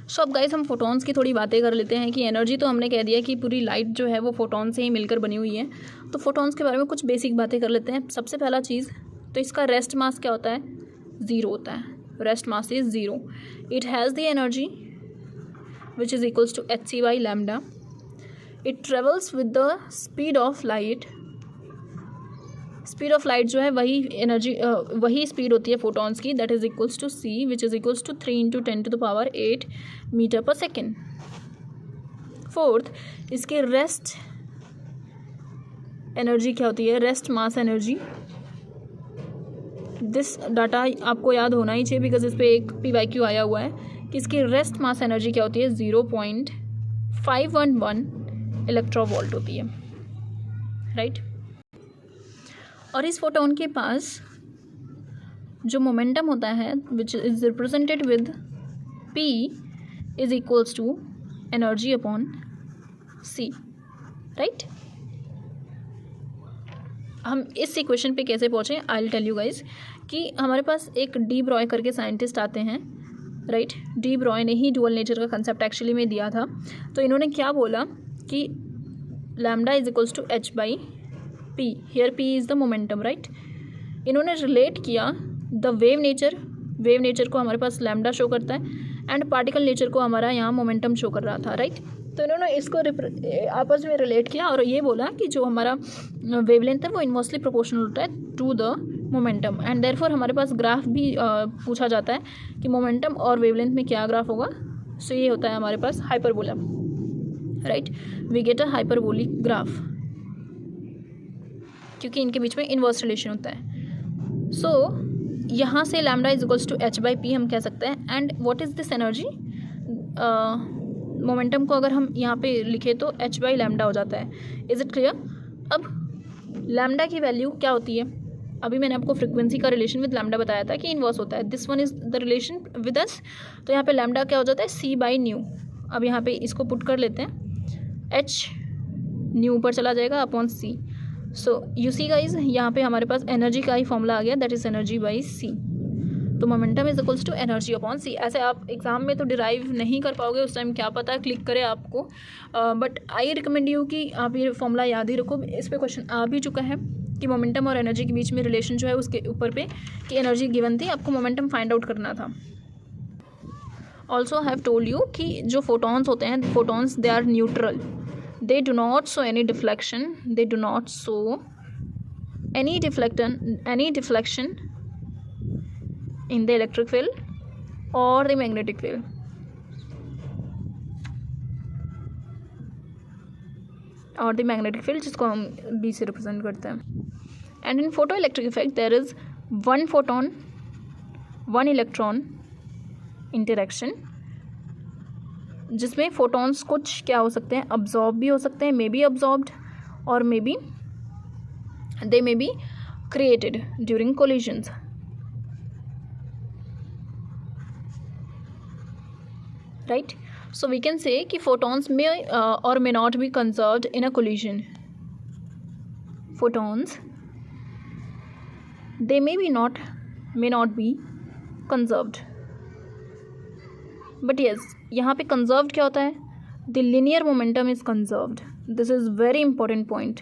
S1: सो अब गाइस हम फोटॉन्स की थोड़ी बातें कर लेते हैं कि एनर्जी तो हमने कह दिया कि पूरी लाइट जो है वो फोटॉन से ही मिलकर बनी हुई है. तो फोटॉन्स के बारे में कुछ बेसिक बातें कर लेते हैं. सबसे पहला चीज़ तो इसका रेस्ट मास क्या होता है, 0 होता है. Rest mass is 0. It has the energy which is equals to h c by lambda. It travels with the speed of light. Speed of light जो है वही एनर्जी वही स्पीड होती है फोटॉन्स की, that is equals to c which is equals to 3 into 10 to the power 8 metre per second. Fourth, इसके rest energy क्या होती है, rest mass energy. This data आपको याद होना ही चाहिए बिकॉज इस पर एक PYQ आया हुआ है कि इसकी रेस्ट मास एनर्जी क्या होती है, 0.511 इलेक्ट्रोवोल्ट होती है, राइट. और इस फोटोन के पास जो मोमेंटम होता है which is represented with P is equals to energy upon C, right. हम इस इक्वेशन पे कैसे पहुँचे, I will tell you guys कि हमारे पास एक डी ब्रॉय करके साइंटिस्ट आते हैं, राइट। डी ब्रॉय ने ही डुअल नेचर का कंसेप्ट एक्चुअली में दिया था। तो इन्होंने क्या बोला कि lambda is equals to h by p, here P is the momentum, right. इन्होंने रिलेट किया द वेव नेचर को हमारे पास लैम्डा शो करता है एंड पार्टिकल नेचर को हमारा यहाँ मोमेंटम शो कर रहा था, राइट। तो इन्होंने इसको आपस में रिलेट किया और ये बोला कि जो हमारा वेवलेंथ है वो इनवर्सली प्रोपोर्शनल होता है to the momentum and therefore हमारे पास ग्राफ भी पूछा जाता है कि मोमेंटम और वेवलेंथ में क्या ग्राफ होगा। सो ये होता है हमारे पास hyperbola, right. We get a hyperbolic graph क्योंकि इनके बीच में इनवर्स रिलेशन होता है। सो यहाँ से lambda is equals to h by p हम कह सकते हैं। And what is this energy, momentum को अगर हम यहाँ पे लिखें तो h बाई लैम्डा हो जाता है। Is it clear. अब लैम्डा की वैल्यू क्या होती है, अभी मैंने आपको फ्रिक्वेंसी का रिलेशन विद लैम्डा बताया था कि इनवर्स होता है, this one is the relation with us. तो यहाँ पे लैम्डा क्या हो जाता है, c बाई न्यू। अब यहाँ पे इसको पुट कर लेते हैं, h न्यू ऊपर चला जाएगा upon c। So you see guys यहाँ पे हमारे पास एनर्जी का ही फॉर्मूला आ गया, that is energy by c। तो momentum is equals to energy upon c। ऐसे आप एग्जाम में तो डिराइव नहीं कर पाओगे, उस टाइम क्या पता क्लिक करे आपको, बट आई रिकमेंड यू कि आप ये फॉर्मूला याद ही रखो। इस पर क्वेश्चन आ भी चुका है कि मोमेंटम और एनर्जी के बीच में रिलेशन जो है उसके ऊपर पे कि एनर्जी गिवन थी, आपको मोमेंटम फाइंड आउट करना था। ऑल्सो हैव टोल्ड यू कि जो फोटॉन्स होते हैं, photons they are neutral, they do not show any deflection, they do not show any deflection in the electric field or the magnetic field, or the magnetic field जिसको हम B से represent करते हैं। and in photoelectric effect there is one photon one electron interaction, जिसमें photons कुछ क्या हो सकते हैं, अब्जॉर्ब भी हो सकते हैं, मे बी अब्जॉर्ब्ड और may be they may be created during collisions, right. So we can say कि फोटॉन्स मे और may not be conserved in a collision. Photons they may not be conserved, but yes यहाँ पे conserved क्या होता है, the linear momentum is conserved. This is very important point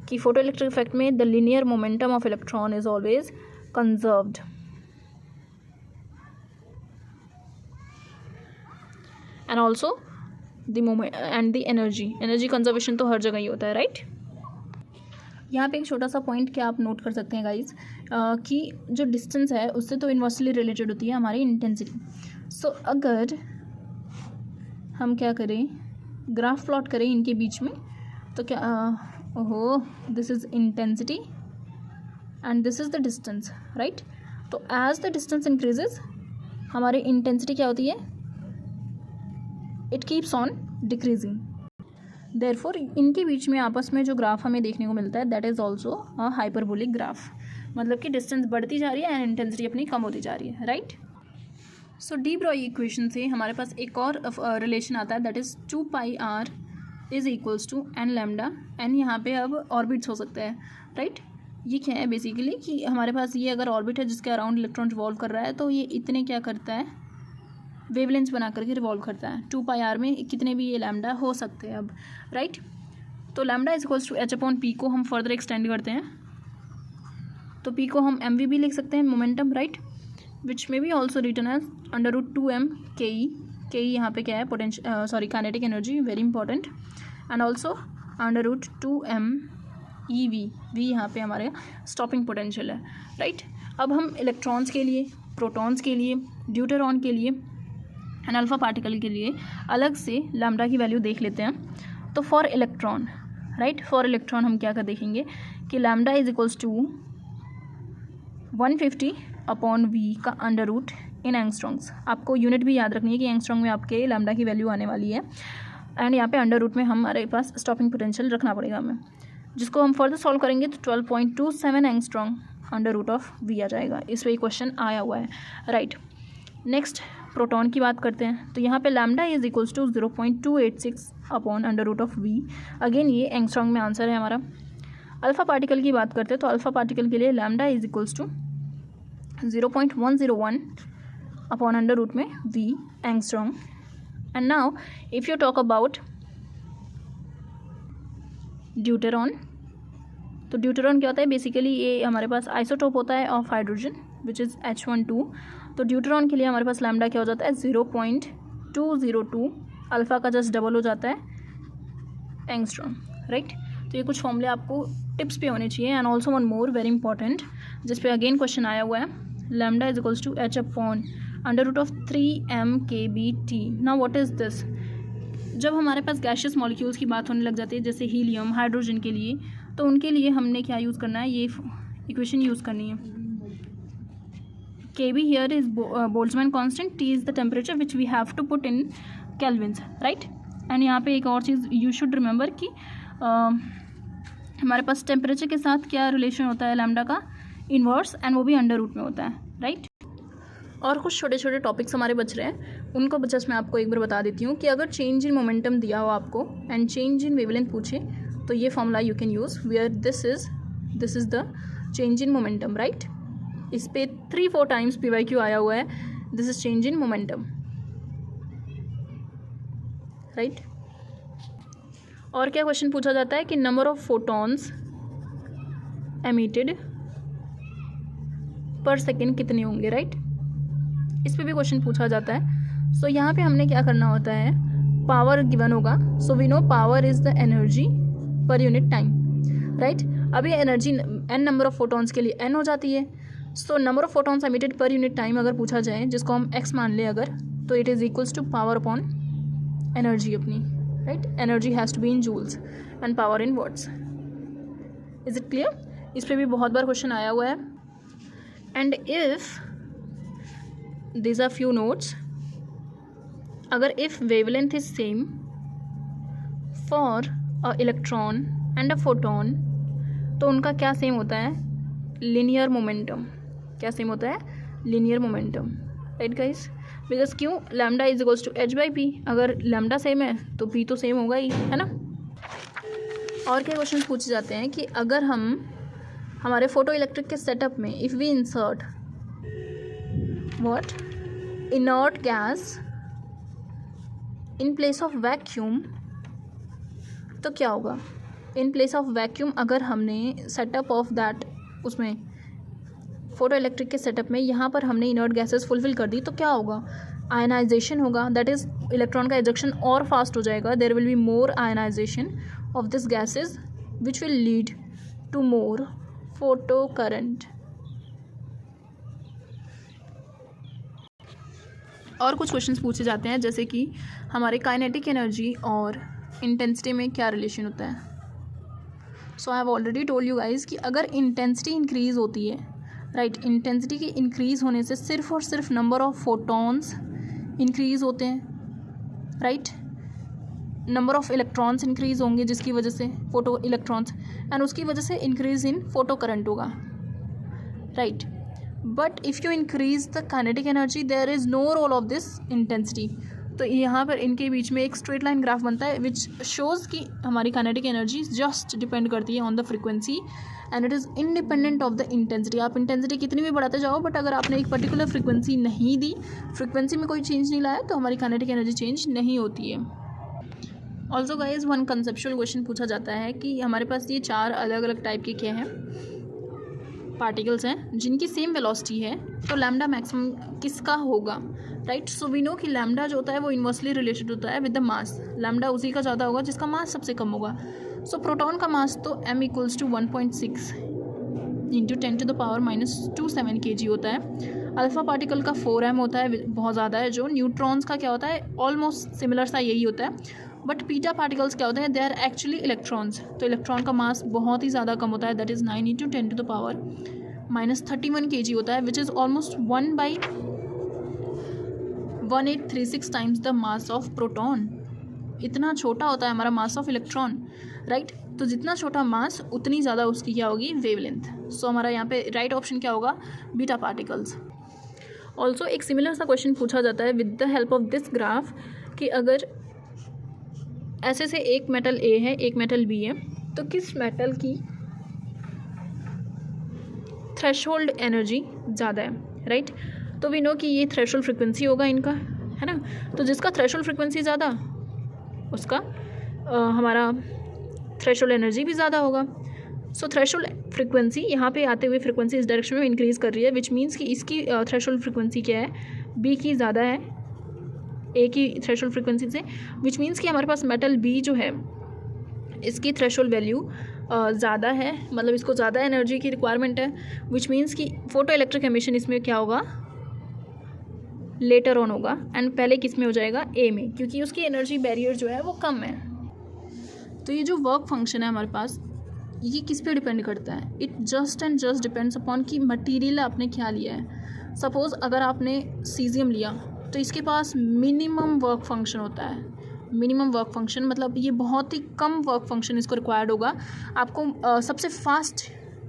S1: कि photo electric effect में the linear momentum of electron is always conserved. And also the moment and the energy conservation तो हर जगह ही होता है, राइट। यहाँ पे एक छोटा सा पॉइंट क्या आप नोट कर सकते हैं गाइज कि जो डिस्टेंस है उससे तो इन्वर्सली रिलेटेड होती है हमारी इंटेंसिटी। सो अगर हम क्या करें, ग्राफ प्लॉट करें इनके बीच में, तो क्या ओहो this is intensity and this is the distance, right. तो एज द डिस्टेंस इंक्रीजेज हमारी इंटेंसिटी क्या होती है, it keeps on decreasing. Therefore इनके बीच में आपस में जो ग्राफ हमें देखने को मिलता है that is also a hyperbolic graph, मतलब कि डिस्टेंस बढ़ती जा रही है एंड इंटेंसिटी अपनी कम होती जा रही है, right. So de Broglie equation से हमारे पास एक और रिलेशन आता है, that is 2 pi r is equals to n lambda. N यहाँ पे अब ऑर्बिट्स हो सकते हैं, राइट। ये क्या है बेसिकली कि हमारे पास ये अगर ऑर्बिट है जिसके अराउंड इलेक्ट्रॉन रिवॉल्व कर रहा है, तो ये इतने क्या करता है, वेवलेंथ बना करके रिवॉल्व करता है। 2 पाई r में कितने भी ये लैम्डा हो सकते हैं अब, राइट। तो lambda is equals to h upon p को हम फर्दर एक्सटेंड करते हैं, तो पी को हम एम वी भी लिख सकते हैं, मोमेंटम, राइट, विच में B also written as √2m के ई यहाँ पे क्या है, potential kinetic energy, very important, and also √2m E V यहाँ पे हमारे स्टॉपिंग पोटेंशियल है, राइट। अब हम इलेक्ट्रॉन्स के लिए, प्रोटॉन्स के लिए, ड्यूटेरॉन के लिए एंड अल्फा पार्टिकल के लिए अलग से लैम्डा की वैल्यू देख लेते हैं। तो for electron, right, for electron हम क्या कर देखेंगे कि lambda is equals to 150 upon V का अंडर रूट इन एंगस्ट्रॉन्ग्स। आपको यूनिट भी याद रखनी है कि एंगस्ट्रॉन्ग में आपके लैम्डा की वैल्यू आने वाली है, एंड यहाँ पे अंडर रूट में हमारे पास स्टॉपिंग पोटेंशियल रखना पड़ेगा हमें, जिसको हम फर्दर सॉल्व करेंगे तो 12.27 angstrom under root of V आ जाएगा। इस पर क्वेश्चन आया हुआ है, राइट। नेक्स्ट प्रोटॉन की बात करते हैं, तो यहाँ पे lambda is equals to 0.286 upon under root of V. Again ये एंगस्ट्रॉम में आंसर है हमारा। अल्फ़ा पार्टिकल की बात करते हैं, तो अल्फ़ा पार्टिकल के लिए lambda is equals to 0.101 upon under root में V angstrom. And now if you talk about deuteron, तो ड्यूटेरॉन क्या होता है, बेसिकली ये हमारे पास आइसोटोप होता है of hydrogen which is H12। तो ड्यूटेरॉन के लिए हमारे पास लैम्डा क्या हो जाता है 0.202, अल्फ़ा का जस्ट डबल हो जाता है एंगस्ट्रॉम, राइट। तो ये कुछ फॉर्मूले आपको टिप्स पे होने चाहिए। And also one more very important, जिस पे अगेन क्वेश्चन आया हुआ है, lambda is equals to H upon under root of 3mKBT। Now what is this, जब हमारे पास गैशियस मॉलिक्यूल्स की बात होने लग जाती है जैसे हीलियम, हाइड्रोजन के लिए, तो उनके लिए हमने क्या यूज़ करना है, ये इक्वेशन यूज़ करनी है। Kb here is Boltzmann constant, T is the temperature which we have to put in kelvins, right। And यहाँ पे एक और चीज़ यू शुड रिमेंबर कि हमारे पास टेम्परेचर के साथ क्या रिलेशन होता है लैम्डा का, इन्वर्स, एंड वो भी अंडर रूट में होता है, राइट। और कुछ छोटे छोटे टॉपिक्स हमारे बच रहे हैं, उनको जस्ट मैं आपको एक बार बता देती हूँ कि अगर चेंज इन मोमेंटम दिया हो आपको एंड चेंज इन वेवलेंथ पूछे, तो ये formula you can use where this is the change in momentum, right. इस पे 3-4 टाइम्स PYQ आया हुआ है, this is change in momentum, right. और क्या क्वेश्चन पूछा जाता है कि number of photons emitted per second कितने होंगे, राइट। इस पे भी क्वेश्चन पूछा जाता है। सो यहाँ पे हमने क्या करना होता है, पावर गिवन होगा, so we know power is the energy per unit time, right. अभी energy n number of photons के लिए n हो जाती है, so number of photons emitted per unit time अगर पूछा जाए, जिसको हम x मान लें अगर, तो it is equals to power upon energy अपनी, right. Energy has to be in joules and power in watts. Is it clear. इस पर भी बहुत बार क्वेश्चन आया हुआ है। And if these are few notes, अगर if wavelength is same for a electron and a photon, तो उनका क्या सेम होता है, लीनियर मोमेंटम। क्या सेम होता है, linear momentum, right guys. Because क्यों, lambda is equals to H/P, अगर लैम्डा सेम है तो P तो सेम होगा ही, है ना। और क्या क्वेश्चन पूछे जाते हैं कि अगर हम हमारे फोटो इलेक्ट्रिक के सेटअप में if we insert what, inert gas in place of vacuum, तो क्या होगा, इन प्लेस ऑफ वैक्यूम अगर हमने सेटअप ऑफ दैट, उसमें फोटो इलेक्ट्रिक के सेटअप में यहाँ पर हमने इनर्ट गैसेस फुलफिल कर दी, तो क्या होगा, आयनाइजेशन होगा, दैट इज़ इलेक्ट्रॉन का एजेक्शन और फास्ट हो जाएगा, there will be more ionisation of this gases which will lead to more photo current. और कुछ क्वेश्चंस पूछे जाते हैं जैसे कि हमारे काइनेटिक एनर्जी और इंटेंसिटी में क्या रिलेशन होता है। So I have already told you guys कि अगर इंटेंसिटी इंक्रीज़ होती है, राइट, इंटेंसिटी के इंक्रीज़ होने से सिर्फ और सिर्फ नंबर ऑफ फोटॉन्स इंक्रीज़ होते हैं, right. Number of electrons increase होंगे जिसकी वजह से फोटो इलेक्ट्रॉन्स, एंड उसकी वजह से इंक्रीज़ इन फोटो करंट होगा, right. But if you increase the kinetic energy there is no role of this intensity. तो यहाँ पर इनके बीच में एक स्ट्रेट लाइन ग्राफ बनता है विच शोज़ कि हमारी काइनेटिक एनर्जी जस्ट डिपेंड करती है on the frequency and it is independent of the intensity. आप इंटेंसिटी कितनी भी बढ़ाते जाओ, बट अगर आपने एक पर्टिकुलर फ्रिक्वेंसी नहीं दी, फ्रिक्वेंसी में कोई चेंज नहीं लाया, तो हमारी काइनेटिक एनर्जी चेंज नहीं होती है। Also guys one conceptual question पूछा जाता है कि हमारे पास ये 4 अलग अलग टाइप के क्या हैं, पार्टिकल्स हैं जिनकी सेम वेलोसिटी है, तो लैम्डा मैक्सिमम किसका होगा, राइट। सो वी नो कि लैम्डा जो होता है वो इन्वर्सली रिलेटेड होता है विद द मास। लैम्डा उसी का ज़्यादा होगा जिसका मास सबसे कम होगा। सो प्रोटॉन का मास तो m equals to 1.6 into 10⁻⁻27 kg होता है। अल्फ़ा पार्टिकल का 4m होता है, बहुत ज़्यादा है। जो न्यूट्रॉन्स का क्या होता है, ऑलमोस्ट सिमिलर सा यही होता है। बट बीटा पार्टिकल्स क्या होते हैं, दे आर एक्चुअली इलेक्ट्रॉन्स। तो इलेक्ट्रॉन का मास बहुत ही ज़्यादा कम होता है, दैट इज़ 9 इंटू 10⁻31 kg होता है, which is almost 1/1836 times the mass of proton. इतना छोटा होता है हमारा मास ऑफ इलेक्ट्रॉन, राइट। तो जितना छोटा मास उतनी ज़्यादा उसकी क्या होगी, वेवलेंथ। सो हमारा यहाँ पे राइट ऑप्शन क्या होगा, बीटा पार्टिकल्स। ऑल्सो एक सिमिलर सा क्वेश्चन पूछा जाता है with the help of this graph कि अगर ऐसे से एक मेटल ए है, एक मेटल बी है, तो किस मेटल की थ्रेशोल्ड एनर्जी ज़्यादा है, राइट। तो वी नो कि ये थ्रेशोल्ड फ्रिक्वेंसी होगा इनका, है ना। तो जिसका थ्रेशोल्ड फ्रिक्वेंसी ज़्यादा उसका हमारा थ्रेशोल्ड एनर्जी भी ज़्यादा होगा। सो थ्रेशोल्ड फ्रिक्वेंसी यहाँ पे आते हुए फ्रिक्वेंसी इस डायरेक्शन में इंक्रीज़ कर रही है, विच मीन्स कि इसकी थ्रेशोल्ड फ्रिक्वेंसी क्या है, बी की ज़्यादा है ए की थ्रेशोल्ड फ्रिक्वेंसी से, विच मीन्स कि हमारे पास मेटल बी जो है इसकी थ्रेशोल्ड वैल्यू ज़्यादा है, मतलब इसको ज़्यादा एनर्जी की रिक्वायरमेंट है, विच मीन्स कि फोटो इलेक्ट्रिक एमिशन इसमें क्या होगा, लेटर ऑन होगा, एंड पहले किस में हो जाएगा, ए में, क्योंकि उसकी एनर्जी बैरियर जो है वो कम है। तो ये जो वर्क फंक्शन है हमारे पास, ये किस पे डिपेंड करता है, it just and just depends upon कि मटेरियल आपने क्या लिया है। सपोज़ अगर आपने सीजियम लिया तो इसके पास मिनिमम वर्क फंक्शन होता है, मिनिमम वर्क फंक्शन मतलब ये बहुत ही कम वर्क फंक्शन इसको रिक्वायर्ड होगा। आपको सबसे फास्ट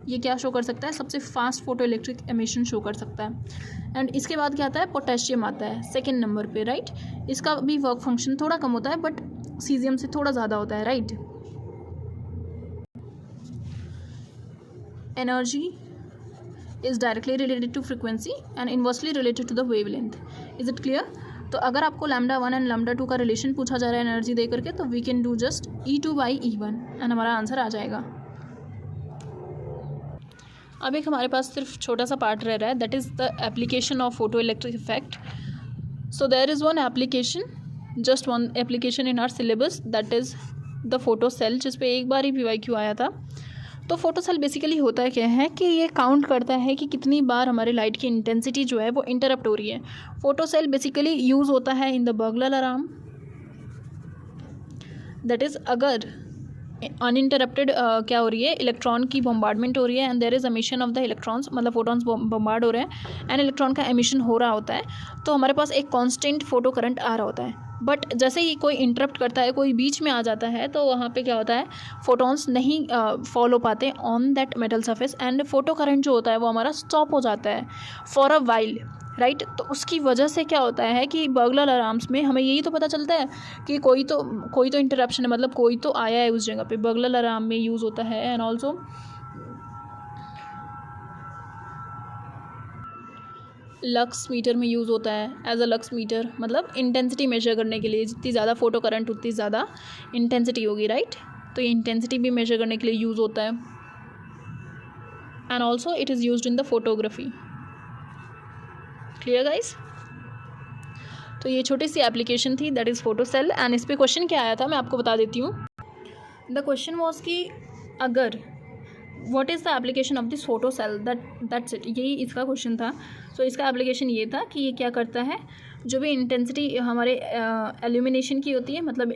S1: ये क्या शो कर सकता है, सबसे fast photo electric emission show कर सकता है। एंड इसके बाद क्या आता है, पोटेशियम आता है सेकेंड नंबर पे, राइट। इसका भी वर्क फंक्शन थोड़ा कम होता है बट सीजियम से थोड़ा ज़्यादा होता है, right. Energy is directly related to frequency and inversely related to the wavelength. Is it clear. तो अगर आपको λ1 एंड λ2 का रिलेशन पूछा जा रहा है एनर्जी दे करके, तो we can do just E2/E1 and हमारा आंसर आ जाएगा। अब एक हमारे पास सिर्फ छोटा सा पार्ट रह रहा है, that is the application of photo electric effect. So there is one application, just one application in our syllabus, that is the photo cell, जिस पे एक बार ही PYQ आया था। तो फोटो सेल बेसिकली होता है क्या है कि ये काउंट करता है कि कितनी बार हमारे लाइट की इंटेंसिटी जो है वो इंटरप्ट हो रही है। फोटो सेल बेसिकली यूज़ होता है in the burglar alarm, that is अगर अनइंटरप्टेड क्या हो रही है, इलेक्ट्रॉन की बम्बार्डमेंट हो रही है and there is emission of the electrons, मतलब फोटॉन्स बम्बार्ड हो रहे हैं एंड इलेक्ट्रॉन का एमिशन हो रहा होता है, तो हमारे पास एक कांस्टेंट फोटो करंट आ रहा होता है। बट जैसे ही कोई इंटरप्ट करता है, कोई बीच में आ जाता है, तो वहाँ पे क्या होता है, फोटॉन्स नहीं फॉल हो पाते on that metal surface and photo current जो होता है वो हमारा स्टॉप हो जाता है फॉर अ वाइल, राइट। तो उसकी वजह से क्या होता है कि बर्गलर अलार्म्स में हमें यही तो पता चलता है कि कोई तो इंटरप्शन है, मतलब कोई तो आया है उस जगह पे। बर्गलर अलार्म में यूज़ होता है एंड ऑल्सो लक्स मीटर में यूज़ होता है एज अ लक्स मीटर, मतलब इंटेंसिटी मेजर करने के लिए, जितनी ज़्यादा फोटो करंट उतनी ज़्यादा इंटेंसिटी होगी, राइट। तो ये इंटेंसिटी भी मेजर करने के लिए यूज़ होता है and also it is used in the photography. Clear guys. तो ये छोटी सी एप्लीकेशन थी, that is photo cell, and इस पर क्वेश्चन क्या आया था मैं आपको बता देती हूँ। द क्वेश्चन वॉज कि अगर what is the application of this photo cell, that's it, यही इसका क्वेश्चन था। सो इसका एप्लीकेशन ये था कि ये क्या करता है, जो भी इंटेंसिटी हमारे एल्यूमिनेशन की होती है, मतलब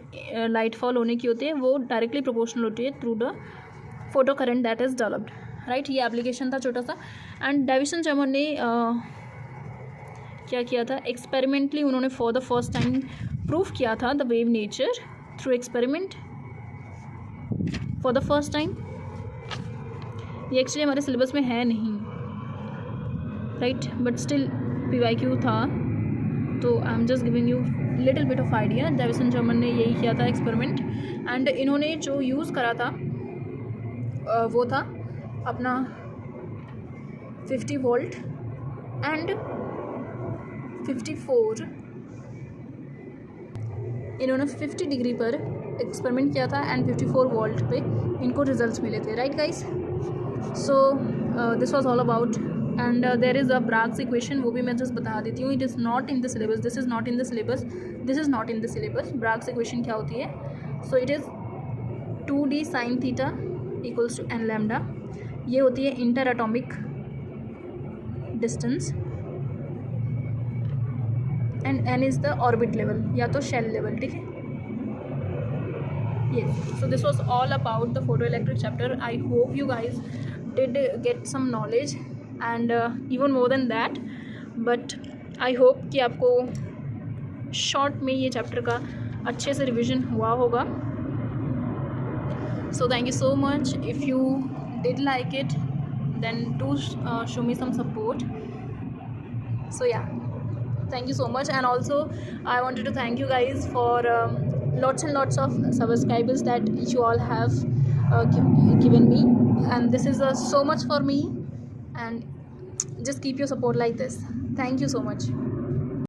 S1: लाइट फॉल होने की होती है, वो डायरेक्टली प्रोपोर्शनल होती है through the photo current that is developed, right. ये एप्लीकेशन था छोटा सा। एंड डेविसन जर्मन ने क्या किया था, एक्सपेरिमेंटली उन्होंने for the first time prove किया था the wave nature through experiment for the first time. ये एक्चुअली हमारे सिलेबस में है नहीं, राइट, बट स्टिल PYQ था, तो I am just giving you little bit of idea. Davisson Germer ने यही किया था एक्सपेरिमेंट, एंड इन्होंने जो यूज़ करा था वो था अपना 50 वोल्ट एंड 54, इन्होंने 50 डिग्री पर एक्सपेरिमेंट किया था एंड 54 वोल्ट पे इनको रिजल्ट्स मिले थे, right guys. So this was all about, and there is a Bragg's equation, वो भी मैं जस्ट बता देती हूँ। It is not in the syllabus, this is not in the syllabus, this is not in the syllabus. Bragg's equation क्या होती है, so it is 2d sin theta equals to n lambda. ये होती है inter atomic distance and n is the orbit level या तो shell level, ठीक है। Yes, so this was all about the photoelectric chapter. I hope you guys did get some knowledge and even more than that, but I hope कि आपको short में ये chapter का अच्छे से रिवीजन हुआ होगा। So thank you so much. If you did like it, then do show me some support. So yeah, thank you so much. And also I wanted to thank you guys for lots and lots of subscribers that you all have given me, and this is so much for me, and just keep your support like this. Thank you so much.